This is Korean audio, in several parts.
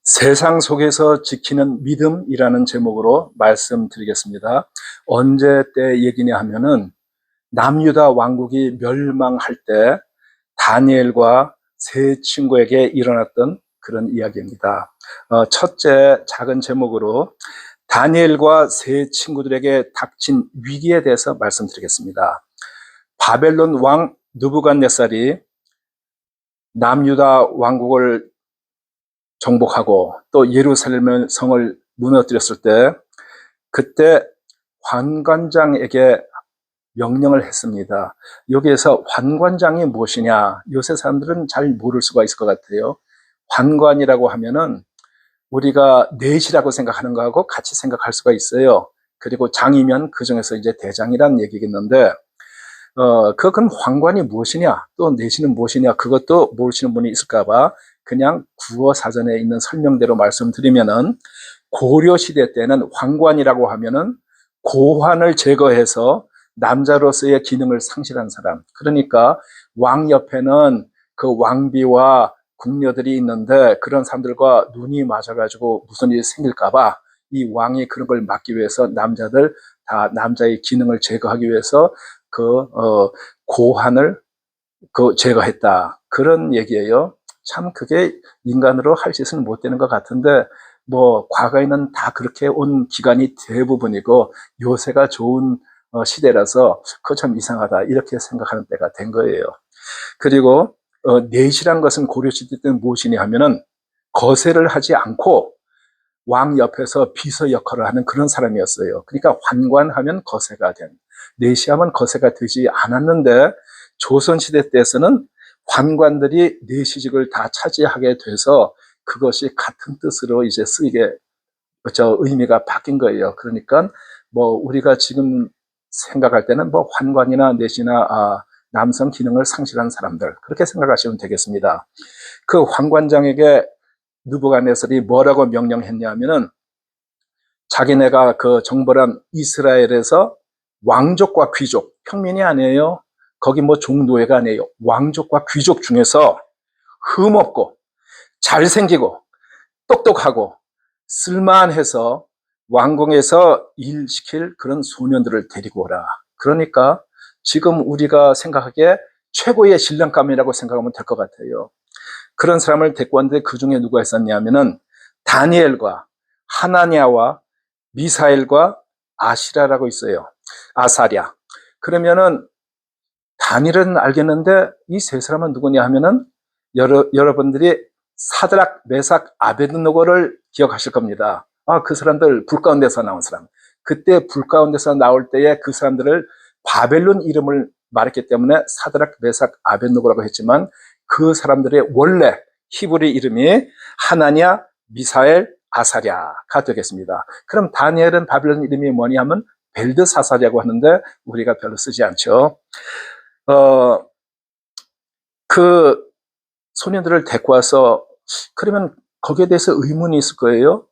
세상 속에서 지키는 믿음이라는 제목으로 말씀드리겠습니다. 언제 때 얘기냐 하면은 남유다 왕국이 멸망할 때 다니엘과 세 친구에게 일어났던 그런 이야기입니다. 첫째 작은 제목으로 다니엘과 세 친구들에게 닥친 위기에 대해서 말씀드리겠습니다. 바벨론 왕 느부갓네살이 남유다 왕국을 정복하고 또 예루살렘 성을 무너뜨렸을 때 그때 환관장에게 명령을 했습니다. 여기에서 환관장이 무엇이냐? 요새 사람들은 잘 모를 수가 있을 것 같아요. 환관이라고 하면은 우리가 넷이라고 생각하는 거하고 같이 생각할 수가 있어요. 그리고 장이면 그 중에서 이제 대장이라는 얘기겠는데, 그건 환관이 무엇이냐, 또 넷이는 무엇이냐, 그것도 모르시는 분이 있을까봐 그냥 구어 사전에 있는 설명대로 말씀드리면은 고려 시대 때는 환관이라고 하면은 고환을 제거해서 남자로서의 기능을 상실한 사람. 그러니까 왕 옆에는 그 왕비와 궁녀들이 있는데 그런 사람들과 눈이 맞아가지고 무슨 일이 생길까봐 이 왕이 그런 걸 막기 위해서 남자들 다 남자의 기능을 제거하기 위해서 고환을 제거했다. 그런 얘기예요. 참 그게 인간으로 할 짓은 못 되는 것 같은데 뭐 과거에는 다 그렇게 온 기간이 대부분이고 요새가 좋은 시대라서 그거 참 이상하다 이렇게 생각하는 때가 된 거예요. 그리고 넷이란 것은 고려시대 때는 무엇이냐 하면은 거세를 하지 않고 왕 옆에서 비서 역할을 하는 그런 사람이었어요. 그러니까 환관하면 거세가 된, 내시하면 거세가 되지 않았는데 조선시대 때에서는 관관들이 내시직을 다 차지하게 돼서 그것이 같은 뜻으로 이제 쓰이게 의미가 바뀐 거예요. 그러니까 뭐 우리가 지금 생각할 때는 뭐 환관이나 내시나 남성 기능을 상실한 사람들 그렇게 생각하시면 되겠습니다. 그 환관장에게 느부갓네살이 뭐라고 명령했냐면은 자기네가 그 정벌한 이스라엘에서 왕족과 귀족, 평민이 아니에요. 거기 뭐 종노예가 아니에요. 왕족과 귀족 중에서 흠없고 잘생기고 똑똑하고 쓸만해서 왕궁에서 일시킬 그런 소년들을 데리고 오라. 그러니까 지금 우리가 생각하기에 최고의 신랑감이라고 생각하면 될 것 같아요. 그런 사람을 데리고 왔는데 그 중에 누가 있었냐면은 다니엘과 하나냐와 미사엘과 아시라라고 있어요. 아사랴. 그러면은 다니엘은 알겠는데 이 세 사람은 누구냐 하면은 여러분들이 사드락, 메삭, 아베드노고를 기억하실 겁니다. 그 사람들 불 가운데서 나온 사람. 그때 불 가운데서 나올 때에 그 사람들을 바벨론 이름을 말했기 때문에 사드락, 메삭, 아베드노고라고 했지만 그 사람들의 원래 히브리 이름이 하나냐, 미사엘, 아사랴가 되겠습니다. 그럼 다니엘은 바벨론 이름이 뭐냐 하면 벨드사사랴고 하는데 우리가 별로 쓰지 않죠. 그 소년들을 데리고 와서 그러면 거기에 대해서 의문이 있을 거예요.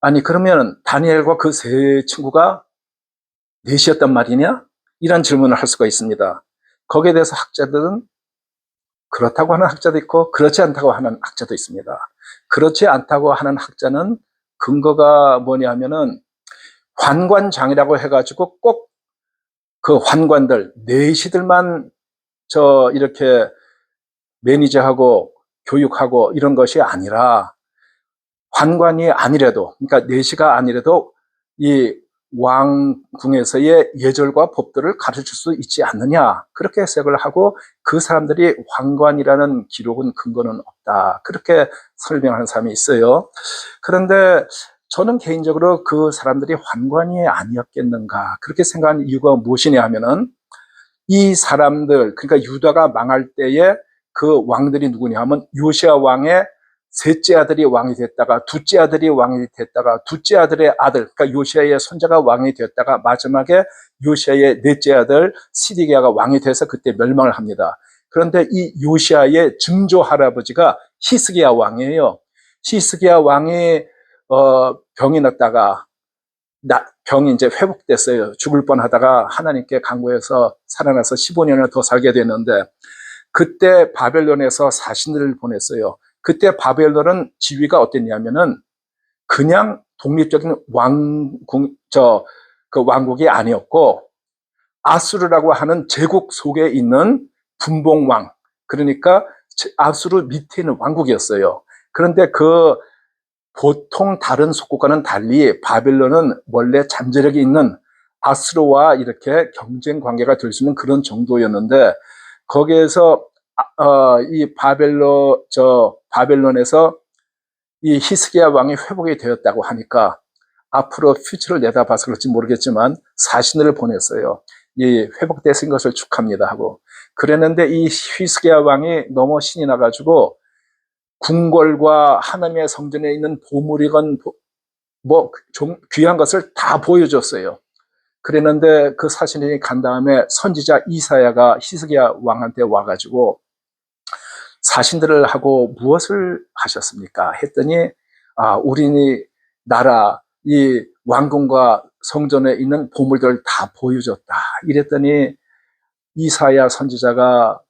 아니 그러면 다니엘과 그 세 친구가 넷이었단 말이냐? 이런 질문을 할 수가 있습니다. 거기에 대해서 학자들은 그렇다고 하는 학자도 있고 그렇지 않다고 하는 학자도 있습니다. 그렇지 않다고 하는 학자는 근거가 뭐냐 하면은 환관장이라고 해가지고 꼭 그 환관들 내시들만 이렇게 매니저하고 교육하고 이런 것이 아니라 환관이 아니래도, 그러니까 내시가 아니래도 이 왕궁에서의 예절과 법들을 가르칠 수 있지 않느냐 그렇게 해석을 하고 그 사람들이 환관이라는 기록은 근거는 없다 그렇게 설명하는 사람이 있어요. 그런데 저는 개인적으로 그 사람들이 환관이 아니었겠는가 그렇게 생각한 이유가 무엇이냐 하면은 이 사람들 그러니까 유다가 망할 때에 그 왕들이 누구냐 하면 요시아 왕의 셋째 아들이 왕이 됐다가 둘째 아들이 왕이 됐다가 둘째 아들의 아들 그러니까 요시아의 손자가 왕이 됐다가 마지막에 요시아의 넷째 아들 시디기야가 왕이 돼서 그때 멸망을 합니다. 그런데 이 요시아의 증조 할아버지가 히스기야 왕이에요. 히스기야 왕이 병이 났다가 병이 이제 회복됐어요. 죽을 뻔하다가 하나님께 간구해서 살아나서 15년을 더 살게 됐는데 그때 바벨론에서 사신들을 보냈어요. 그때 바벨론은 지위가 어땠냐면은 그냥 독립적인 그 왕국이 아니었고 아수르라고 하는 제국 속에 있는 분봉왕, 그러니까 아수르 밑에 있는 왕국이었어요. 그런데 그 보통 다른 속국과는 달리 바벨론은 원래 잠재력이 있는 아수르와 이렇게 경쟁 관계가 될 수 있는 그런 정도였는데 거기에서 이 바벨론에서 이 히스기야 왕이 회복이 되었다고 하니까 앞으로 퓨처를 내다봐서 그럴지 모르겠지만 사신을 보냈어요. 이 회복되신 것을 축하합니다 하고. 그랬는데 이 히스기야 왕이 너무 신이 나가지고 궁궐과 하나님의 성전에 있는 보물이건 뭐 좀 귀한 것을 다 보여줬어요. 그랬는데 그 사신이 간 다음에 선지자 이사야가 히스기야 왕한테 와가지고 사신들을 하고 무엇을 하셨습니까? 했더니 우리 나라 이 왕궁과 성전에 있는 보물들을 다 보여줬다. 이랬더니 이사야 선지자가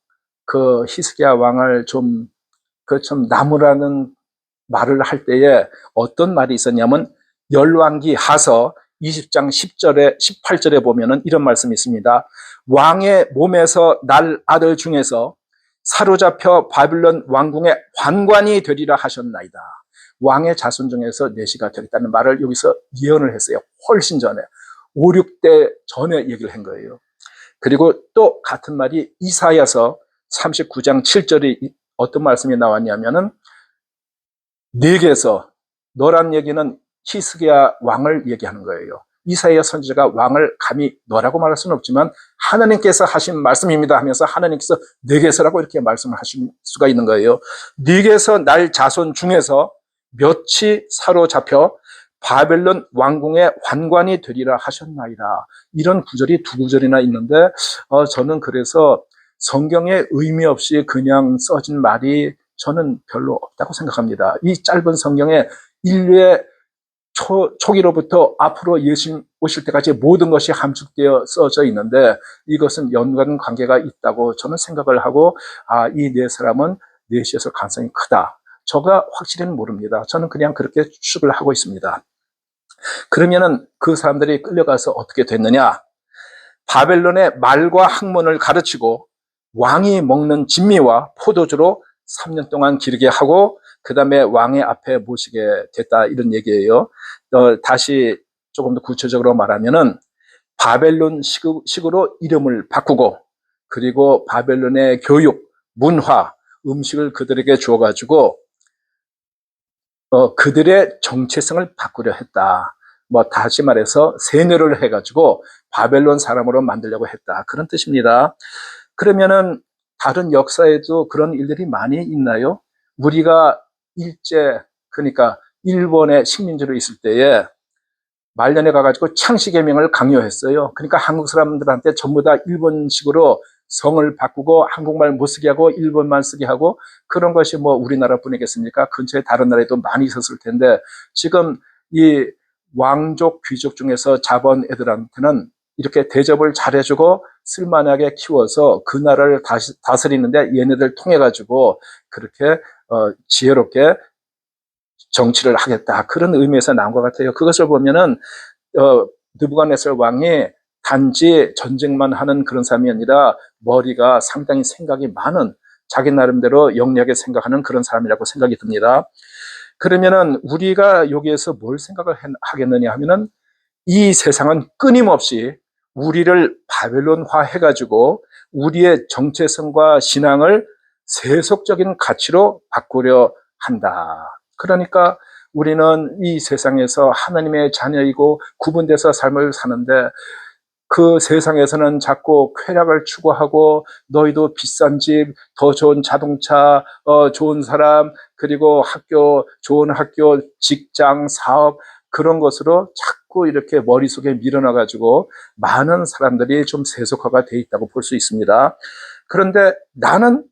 그 히스기야 왕을 좀 나무라는 말을 할 때에 어떤 말이 있었냐면 열왕기 하서 20장 10절에 18절에 보면은 이런 말씀이 있습니다. 왕의 몸에서 날 아들 중에서 사로잡혀 바빌론 왕궁의 관관이 되리라 하셨나이다. 왕의 자손 중에서 내시가 되겠다는 말을 여기서 예언을 했어요. 훨씬 전에 5, 6대 전에 얘기를 한 거예요. 그리고 또 같은 말이 이사야서 39장 7절에 어떤 말씀이 나왔냐면은 네게서 너란 얘기는 히스기야 왕을 얘기하는 거예요. 이사야 선지자가 왕을 감히 너라고 말할 수는 없지만 하나님께서 하신 말씀입니다 하면서 하나님께서 네게서라고 이렇게 말씀을 하실 수가 있는 거예요. 네게서 날 자손 중에서 몇이 사로잡혀 바벨론 왕궁의 관관이 되리라 하셨나이다. 이런 구절이 두 구절이나 있는데 저는 그래서 성경에 의미 없이 그냥 써진 말이 저는 별로 없다고 생각합니다. 이 짧은 성경에 인류의 초기로부터 앞으로 예수님 오실 때까지 모든 것이 함축되어 써져 있는데 이것은 연관 관계가 있다고 저는 생각을 하고 이 네 사람은 넷이어서 가능성이 크다. 저가 확실히는 모릅니다. 저는 그냥 그렇게 추측을 하고 있습니다. 그러면은 그 사람들이 끌려가서 어떻게 됐느냐? 바벨론의 말과 학문을 가르치고 왕이 먹는 진미와 포도주로 3년 동안 기르게 하고 그 다음에 왕의 앞에 모시게 됐다 이런 얘기예요. 다시 조금 더 구체적으로 말하면은 바벨론 식으로 이름을 바꾸고 그리고 바벨론의 교육, 문화, 음식을 그들에게 주어가지고 그들의 정체성을 바꾸려 했다. 뭐 다시 말해서 세뇌를 해가지고 바벨론 사람으로 만들려고 했다. 그런 뜻입니다. 그러면은 다른 역사에도 그런 일들이 많이 있나요? 우리가 일제 그러니까 일본의 식민지로 있을 때에 말년에 가가지고 창씨개명을 강요했어요. 그러니까 한국 사람들한테 전부 다 일본식으로 성을 바꾸고 한국말 못 쓰게 하고 일본만 쓰게 하고 그런 것이 뭐 우리나라뿐이겠습니까? 근처에 다른 나라에도 많이 있었을 텐데 지금 이 왕족 귀족 중에서 자본 애들한테는 이렇게 대접을 잘해주고 쓸만하게 키워서 그 나라를 다스리는데 얘네들 통해 가지고 그렇게 지혜롭게 정치를 하겠다 그런 의미에서 나온 것 같아요. 그것을 보면은 느부갓네살 왕이 단지 전쟁만 하는 그런 사람이 아니라 머리가 상당히 생각이 많은 자기 나름대로 영리하게 생각하는 그런 사람이라고 생각이 듭니다. 그러면은 우리가 여기에서 뭘 생각을 하겠느냐 하면은 이 세상은 끊임없이 우리를 바벨론화 해가지고 우리의 정체성과 신앙을 세속적인 가치로 바꾸려 한다. 그러니까 우리는 이 세상에서 하나님의 자녀이고 구분돼서 삶을 사는데 그 세상에서는 자꾸 쾌락을 추구하고 너희도 비싼 집, 더 좋은 자동차, 좋은 사람, 그리고 학교, 좋은 학교, 직장, 사업 그런 것으로 자꾸 이렇게 머릿속에 밀어넣어가지고 많은 사람들이 좀 세속화가 돼 있다고 볼 수 있습니다. 그런데 나는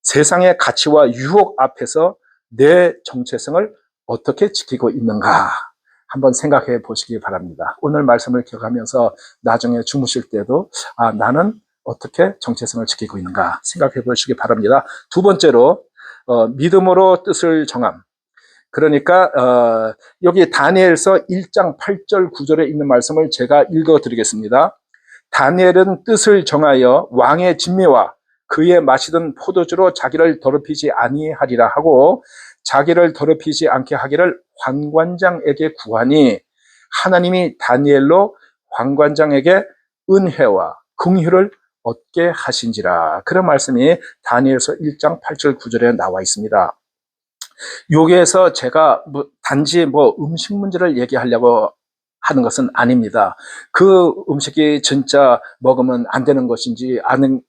세상의 가치와 유혹 앞에서 내 정체성을 어떻게 지키고 있는가 한번 생각해 보시기 바랍니다. 오늘 말씀을 기억하면서 나중에 주무실 때도 나는 어떻게 정체성을 지키고 있는가 생각해 보시기 바랍니다. 두 번째로 믿음으로 뜻을 정함. 그러니까 여기 다니엘서 1장 8절 9절에 있는 말씀을 제가 읽어드리겠습니다. 다니엘은 뜻을 정하여 왕의 진미와 그의 마시던 포도주로 자기를 더럽히지 아니하리라 하고 자기를 더럽히지 않게 하기를 관관장에게 구하니 하나님이 다니엘로 관관장에게 은혜와 긍휼을 얻게 하신지라. 그런 말씀이 다니엘서 1장 8절 9절에 나와 있습니다. 여기에서 제가 단지 음식 문제를 얘기하려고 하는 것은 아닙니다. 그 음식이 진짜 먹으면 안 되는 것인지 아는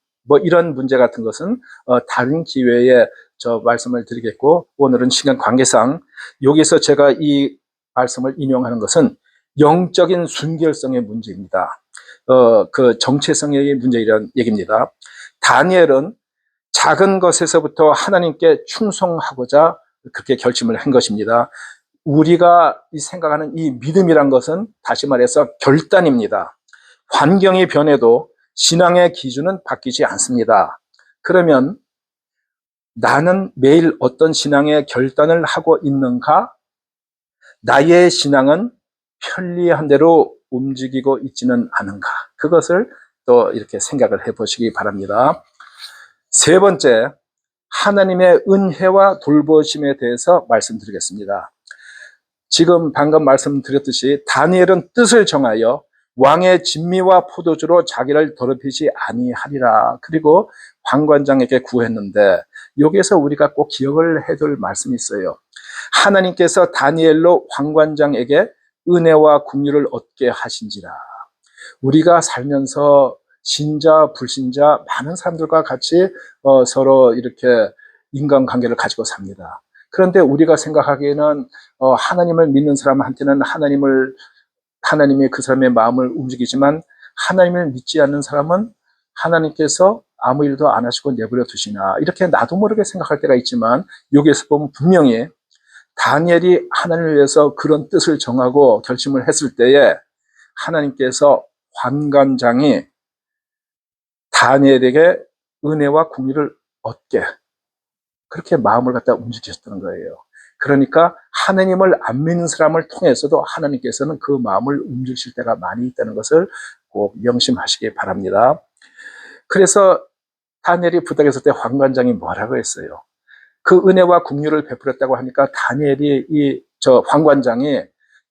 이런 문제 같은 것은 다른 기회에 저 말씀을 드리겠고, 오늘은 시간 관계상 여기서 제가 이 말씀을 인용하는 것은 영적인 순결성의 문제입니다. 그 정체성의 문제이란 얘기입니다. 다니엘은 작은 것에서부터 하나님께 충성하고자 그렇게 결심을 한 것입니다. 우리가 생각하는 이 믿음이란 것은 다시 말해서 결단입니다. 환경이 변해도 신앙의 기준은 바뀌지 않습니다. 그러면 나는 매일 어떤 신앙의 결단을 하고 있는가? 나의 신앙은 편리한 대로 움직이고 있지는 않은가? 그것을 또 이렇게 생각을 해보시기 바랍니다. 세 번째, 하나님의 은혜와 돌보심에 대해서 말씀드리겠습니다. 지금 방금 말씀드렸듯이 다니엘은 뜻을 정하여 왕의 진미와 포도주로 자기를 더럽히지 아니하리라. 그리고 관관장에게 구했는데 여기에서 우리가 꼭 기억을 해둘 말씀이 있어요. 하나님께서 다니엘로 관관장에게 은혜와 긍휼을 얻게 하신지라. 우리가 살면서 신자, 불신자 많은 사람들과 같이 서로 이렇게 인간관계를 가지고 삽니다. 그런데 우리가 생각하기에는 하나님을 믿는 사람한테는 하나님이 그 사람의 마음을 움직이지만 하나님을 믿지 않는 사람은 하나님께서 아무 일도 안 하시고 내버려 두시나 이렇게 나도 모르게 생각할 때가 있지만 여기에서 보면 분명히 다니엘이 하나님을 위해서 그런 뜻을 정하고 결심을 했을 때에 하나님께서 관관장이 다니엘에게 은혜와 긍휼을 얻게 그렇게 마음을 갖다 움직이셨다는 거예요. 그러니까 하나님을 안 믿는 사람을 통해서도 하나님께서는 그 마음을 움직이실 때가 많이 있다는 것을 꼭 명심하시기 바랍니다. 그래서 다니엘이 부탁했을 때 관관장이 뭐라고 했어요? 그 은혜와 긍휼을 베풀었다고 하니까 다니엘이 관관장이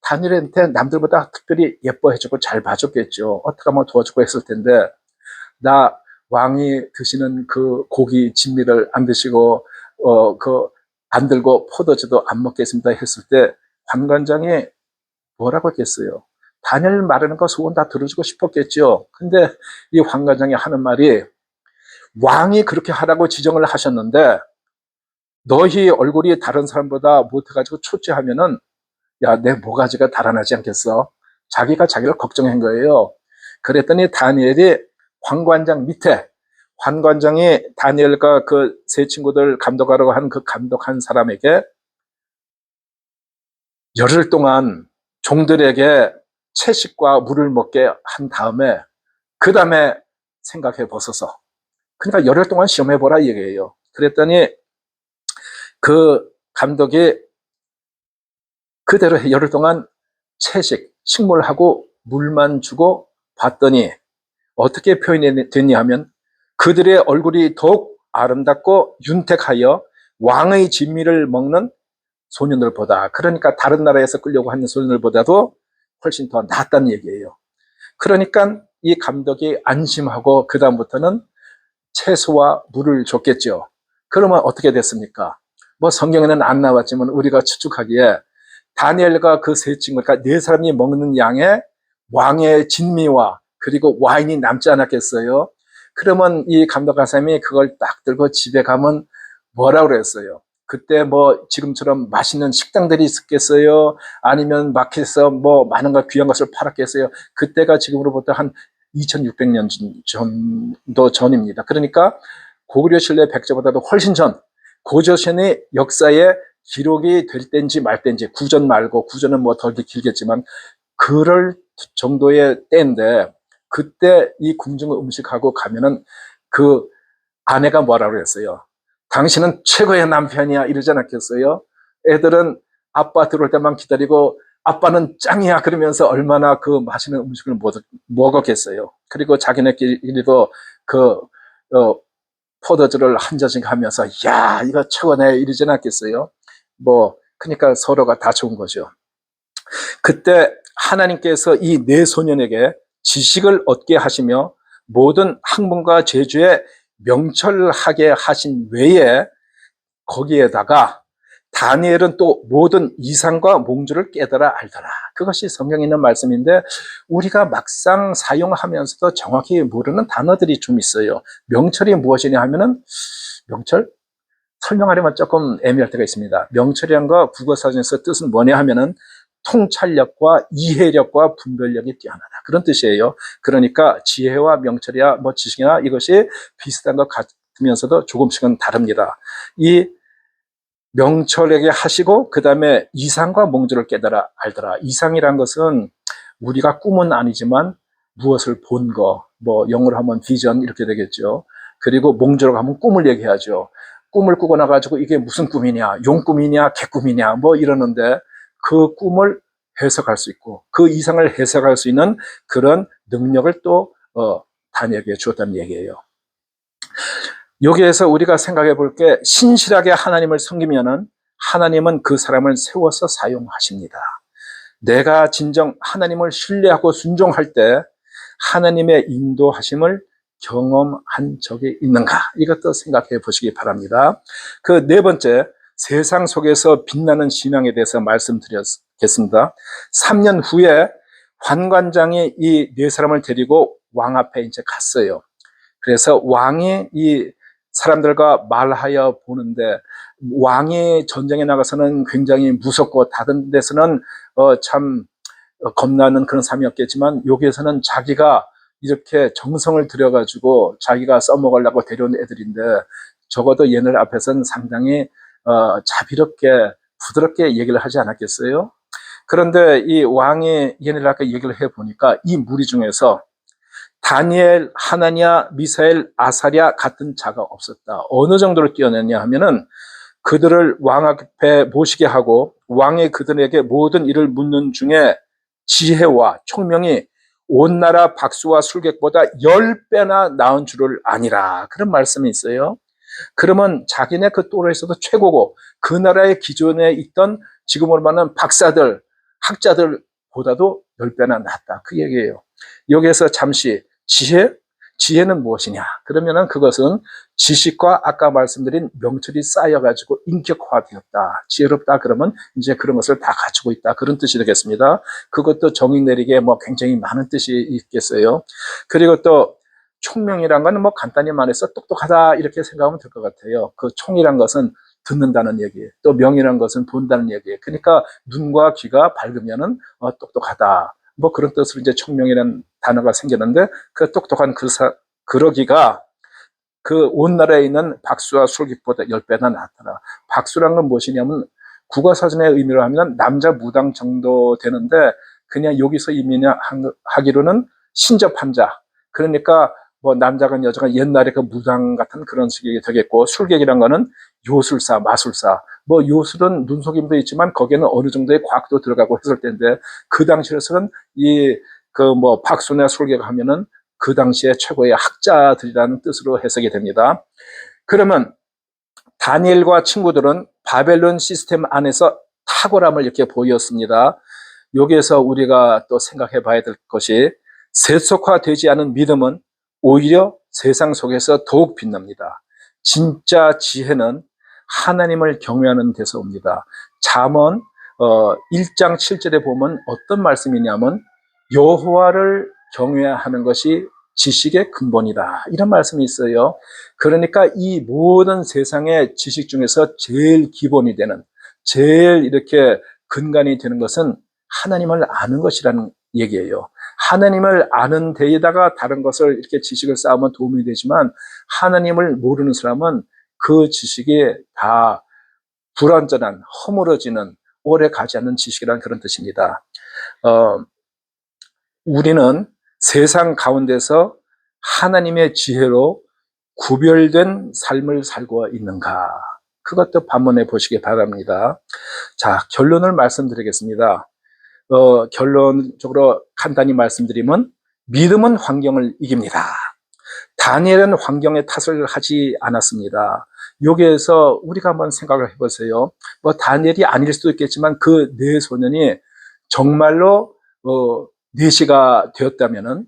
다니엘한테 남들보다 특별히 예뻐해주고 잘 봐줬겠죠. 어떻게 하면 도와주고 했을 텐데 나 왕이 드시는 그 고기 진미를 안 드시고 안 들고 포도주도 안 먹겠습니다 했을 때 관관장이 뭐라고 했겠어요? 다니엘 말하는 거 소원 다 들어주고 싶었겠죠. 근데 이 관관장이 하는 말이 왕이 그렇게 하라고 지정을 하셨는데 너희 얼굴이 다른 사람보다 못해가지고 초췌하면은 야, 내 모가지가 달아나지 않겠어? 자기가 자기를 걱정한 거예요. 그랬더니 다니엘이 관관장 밑에 관관장이 다니엘과 그 세 친구들 감독하라고 한 그 감독한 사람에게 열흘 동안 종들에게 채식과 물을 먹게 한 다음에 그 다음에 생각해 보소서. 그러니까 열흘 동안 시험해 보라 이 얘기예요. 그랬더니 그 감독이 그대로 열흘 동안 식물하고 물만 주고 봤더니 어떻게 표현이 됐냐 하면 그들의 얼굴이 더욱 아름답고 윤택하여 왕의 진미를 먹는 소년들보다, 그러니까 다른 나라에서 끌려고 하는 소년들보다도 훨씬 더 낫다는 얘기예요. 그러니까 이 감독이 안심하고 그 다음부터는 채소와 물을 줬겠죠. 그러면 어떻게 됐습니까? 성경에는 안 나왔지만 우리가 추측하기에 다니엘과 그 세 친구, 그러니까 네 사람이 먹는 양의 왕의 진미와 그리고 와인이 남지 않았겠어요? 그러면 이 감독한 사람이 그걸 딱 들고 집에 가면 뭐라고 그랬어요? 그때 지금처럼 맛있는 식당들이 있었겠어요? 아니면 마켓에서 많은 걸 귀한 것을 팔았겠어요? 그때가 지금으로부터 한 2600년 정도 전입니다. 그러니까 고구려 신라 백제보다도 훨씬 전, 고조선의 역사에 기록이 될 때인지 말 때인지, 구전 말고, 구전은 더 길겠지만 그럴 정도의 때인데 그때 이 궁중 음식하고 가면은 그 아내가 뭐라고 그랬어요? 당신은 최고의 남편이야 이러지 않았겠어요? 애들은 아빠 들어올 때만 기다리고 아빠는 짱이야 그러면서 얼마나 그 맛있는 음식을 먹었겠어요. 그리고 자기네끼리도 그 포도주를 한 잔씩 하면서 야 이거 최고네 이러지 않았겠어요? 뭐 그러니까 서로가 다 좋은 거죠. 그때 하나님께서 이 네 소년에게 지식을 얻게 하시며 모든 학문과 재주에 명철하게 하신 외에 거기에다가 다니엘은 또 모든 이상과 몽주를 깨달아 알더라. 그것이 성경에 있는 말씀인데 우리가 막상 사용하면서도 정확히 모르는 단어들이 좀 있어요. 명철이 무엇이냐 하면은 명철? 설명하려면 조금 애매할 때가 있습니다. 명철이란 거 국어사전에서 뜻은 뭐냐 하면은 통찰력과 이해력과 분별력이 뛰어나다. 그런 뜻이에요. 그러니까 지혜와 명철이야 뭐 지식이나 이것이 비슷한 것 같으면서도 조금씩은 다릅니다. 이 명철에게 하시고 그 다음에 이상과 몽주를 깨달아 알더라. 이상이란 것은 우리가 꿈은 아니지만 무엇을 본 거, 뭐 영어로 하면 비전 이렇게 되겠죠. 그리고 몽주라고 하면 꿈을 얘기하죠. 꿈을 꾸고 나가지고 이게 무슨 꿈이냐, 용꿈이냐, 개꿈이냐 뭐 이러는데 그 꿈을 해석할 수 있고 그 이상을 해석할 수 있는 그런 능력을 또 다니엘에게 주었다는 얘기예요. 여기에서 우리가 생각해 볼 게 신실하게 하나님을 섬기면은 하나님은 그 사람을 세워서 사용하십니다. 내가 진정 하나님을 신뢰하고 순종할 때 하나님의 인도하심을 경험한 적이 있는가? 이것도 생각해 보시기 바랍니다. 그 네 번째, 세상 속에서 빛나는 신앙에 대해서 말씀드리겠습니다. 3년 후에 환관장이 이 네 사람을 데리고 왕 앞에 이제 갔어요. 그래서 왕이 이 사람들과 말하여 보는데 왕이 전쟁에 나가서는 굉장히 무섭고 다른 데서는 참 겁나는 그런 삶이었겠지만 여기에서는 자기가 이렇게 정성을 들여가지고 자기가 써먹으려고 데려온 애들인데 적어도 얘네 앞에서는 상당히 자비롭게 부드럽게 얘기를 하지 않았겠어요? 그런데 이 왕이 얘네를 아까 얘기를 해보니까 이 무리 중에서 다니엘, 하나냐, 미사엘, 아사랴 같은 자가 없었다. 어느 정도로 뛰어냈냐 하면은 그들을 왕 앞에 모시게 하고 왕이 그들에게 모든 일을 묻는 중에 지혜와 총명이 온 나라 박수와 술객보다 10배나 나은 줄을 아니라 그런 말씀이 있어요. 그러면 자기네 그 또래에서도 최고고 그 나라의 기존에 있던 지금으로 말하는 박사들, 학자들보다도 10배나 낫다. 그 얘기예요. 여기에서 잠시 지혜는 무엇이냐? 그러면은 그것은 지식과 아까 말씀드린 명철이 쌓여가지고 인격화되었다. 지혜롭다 그러면 이제 그런 것을 다 가지고 있다. 그런 뜻이 되겠습니다. 그것도 정의 내리기에 뭐 굉장히 많은 뜻이 있겠어요. 그리고 또 총명이란 건 뭐 간단히 말해서 똑똑하다 이렇게 생각하면 될 것 같아요. 그 총이란 것은 듣는다는 얘기예요. 또 명이란 것은 본다는 얘기예요. 그러니까 눈과 귀가 밝으면은 똑똑하다. 뭐 그런 뜻으로 이제 총명이라는 단어가 생겼는데 그 똑똑한 그러기가 그 온 나라에 있는 박수와 술객보다 10배나 낫더라. 박수란 건 무엇이냐면 국어사전의 의미로 하면 남자 무당 정도 되는데 그냥 여기서 의미하기로는 신접한 자. 그러니까 뭐 남자건 여자건 옛날에 그 무당 같은 그런 식이 되겠고 술객이란 거는 요술사, 마술사. 뭐 요술은 눈속임도 있지만 거기에는 어느 정도의 과학도 들어가고 했을 텐데 그 당시에서는 이 그 뭐 박수나 술객 하면은 그 당시에 최고의 학자들이라는 뜻으로 해석이 됩니다. 그러면 다니엘과 친구들은 바벨론 시스템 안에서 탁월함을 이렇게 보였습니다. 여기에서 우리가 또 생각해 봐야 될 것이 세속화되지 않은 믿음은 오히려 세상 속에서 더욱 빛납니다. 진짜 지혜는 하나님을 경외하는 데서 옵니다. 잠언 1장 7절에 보면 어떤 말씀이냐면 여호와를 경외하는 것이 지식의 근본이다. 이런 말씀이 있어요. 그러니까 이 모든 세상의 지식 중에서 제일 기본이 되는, 제일 이렇게 근간이 되는 것은 하나님을 아는 것이라는 얘기예요. 하나님을 아는 데에다가 다른 것을 이렇게 지식을 쌓으면 도움이 되지만 하나님을 모르는 사람은 그 지식이 다 불완전한, 허물어지는, 오래 가지 않는 지식이라는 그런 뜻입니다. 우리는 세상 가운데서 하나님의 지혜로 구별된 삶을 살고 있는가? 그것도 반문해 보시기 바랍니다. 자, 결론을 말씀드리겠습니다. 결론적으로 간단히 말씀드리면 믿음은 환경을 이깁니다. 다니엘은 환경의 탓을 하지 않았습니다. 여기에서 우리가 한번 생각을 해보세요. 뭐 다니엘이 아닐 수도 있겠지만 그 네 소년이 정말로 내시가 되었다면은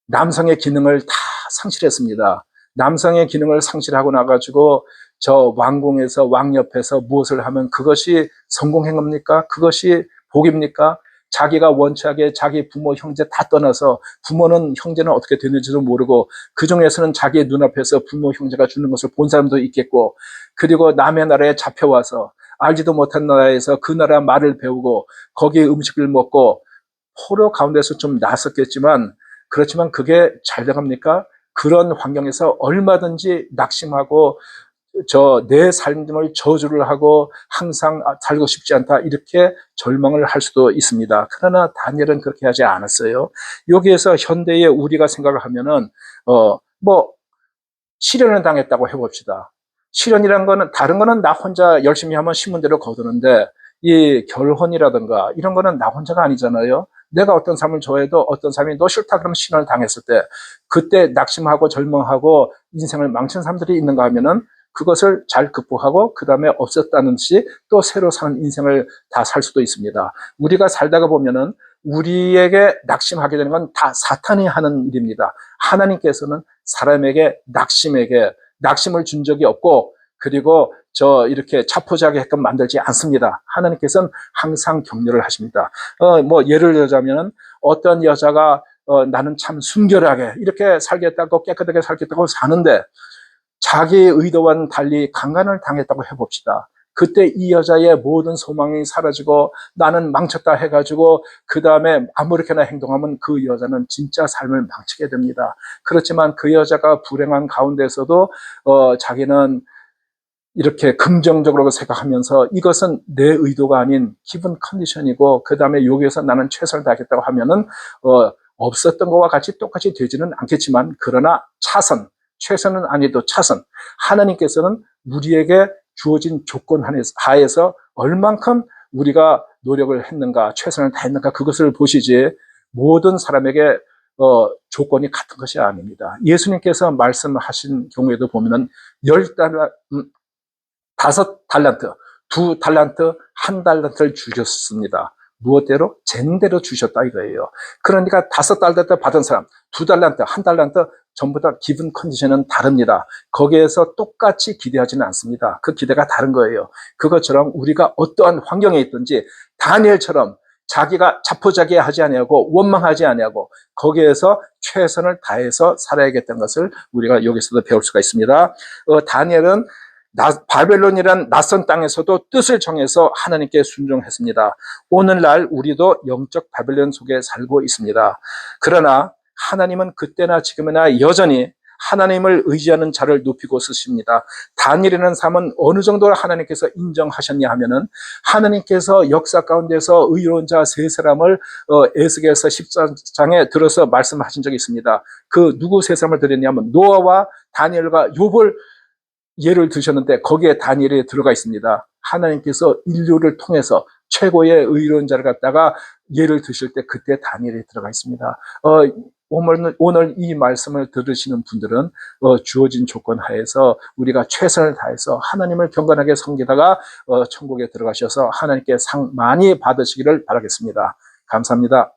남성의 기능을 다 상실했습니다. 남성의 기능을 상실하고 나가지고 저 왕궁에서 왕 옆에서 무엇을 하면 그것이 성공한 겁니까? 그것이 복입니까? 자기가 원치하게 자기 부모, 형제 다 떠나서 부모는, 형제는 어떻게 되는지도 모르고 그 중에서는 자기 눈앞에서 부모, 형제가 주는 것을 본 사람도 있겠고, 그리고 남의 나라에 잡혀와서 알지도 못한 나라에서 그 나라 말을 배우고 거기에 음식을 먹고 포로 가운데서 좀 나섰겠지만, 그렇지만 그게 잘 돼갑니까? 그런 환경에서 얼마든지 낙심하고 내 삶을 저주를 하고 항상 살고 싶지 않다 이렇게 절망을 할 수도 있습니다. 그러나 다니엘은 그렇게 하지 않았어요. 여기에서 현대의 우리가 생각을 하면은 뭐 시련을 당했다고 해봅시다. 시련이란 거는 다른 거는 나 혼자 열심히 하면 신문대로 거두는데 이 결혼이라든가 이런 거는 나 혼자가 아니잖아요. 내가 어떤 삶을 좋아해도 어떤 삶이 너 싫다 그러면 시련을 당했을 때 그때 낙심하고 절망하고 인생을 망친 사람들이 있는가 하면은 그것을 잘 극복하고 그 다음에 없었다는 듯이 또 새로 사는 인생을 다 살 수도 있습니다. 우리가 살다가 보면은 우리에게 낙심하게 되는 건 다 사탄이 하는 일입니다. 하나님께서는 사람에게 낙심을 준 적이 없고 그리고 이렇게 자포자기하게끔 만들지 않습니다. 하나님께서는 항상 격려를 하십니다. 뭐 예를 들자면 어떤 여자가 나는 참 순결하게 이렇게 살겠다고 깨끗하게 살겠다고 사는데 자기의 의도와는 달리 강간을 당했다고 해봅시다. 그때 이 여자의 모든 소망이 사라지고 나는 망쳤다 해가지고 그 다음에 아무렇게나 행동하면 그 여자는 진짜 삶을 망치게 됩니다. 그렇지만 그 여자가 불행한 가운데서도 자기는 이렇게 긍정적으로 생각하면서 이것은 내 의도가 아닌 기분 컨디션이고 그 다음에 여기에서 나는 최선을 다하겠다고 하면은 없었던 것과 같이 똑같이 되지는 않겠지만 그러나 최선은 아니도 차선. 하나님께서는 우리에게 주어진 조건 하에서 얼만큼 우리가 노력을 했는가, 최선을 다했는가 그것을 보시지 모든 사람에게 조건이 같은 것이 아닙니다. 예수님께서 말씀하신 경우에도 보면은 5달란트, 2달란트, 1달란트를 주셨습니다. 무엇대로? 젠대로 주셨다 이거예요. 그러니까 5달란트 받은 사람, 2달란트, 1달란트 전부 다 기분 컨디션은 다릅니다. 거기에서 똑같이 기대하지는 않습니다. 그 기대가 다른 거예요. 그것처럼 우리가 어떠한 환경에 있든지 다니엘처럼 자기가 자포자기하지 아니하고 원망하지 아니하고 거기에서 최선을 다해서 살아야겠다는 것을 우리가 여기서도 배울 수가 있습니다. 다니엘은 바벨론이란 낯선 땅에서도 뜻을 정해서 하나님께 순종했습니다. 오늘날 우리도 영적 바벨론 속에 살고 있습니다. 그러나 하나님은 그때나 지금이나 여전히 하나님을 의지하는 자를 높이고 쓰십니다. 다니엘이라는 사람은 어느 정도로 하나님께서 인정하셨냐 하면은 하나님께서 역사 가운데서 의로운 자 세 사람을 에스겔서 14장에 들어서 말씀하신 적이 있습니다. 그 누구 세 사람을 들었냐면 노아와 다니엘과 욥을 예를 드셨는데 거기에 다니엘이 들어가 있습니다. 하나님께서 인류를 통해서 최고의 의로운 자를 갖다가 예를 드실 때 그때 다니엘이 들어가 있습니다. 오늘 이 말씀을 들으시는 분들은 주어진 조건 하에서 우리가 최선을 다해서 하나님을 경건하게 섬기다가 천국에 들어가셔서 하나님께 상 많이 받으시기를 바라겠습니다. 감사합니다.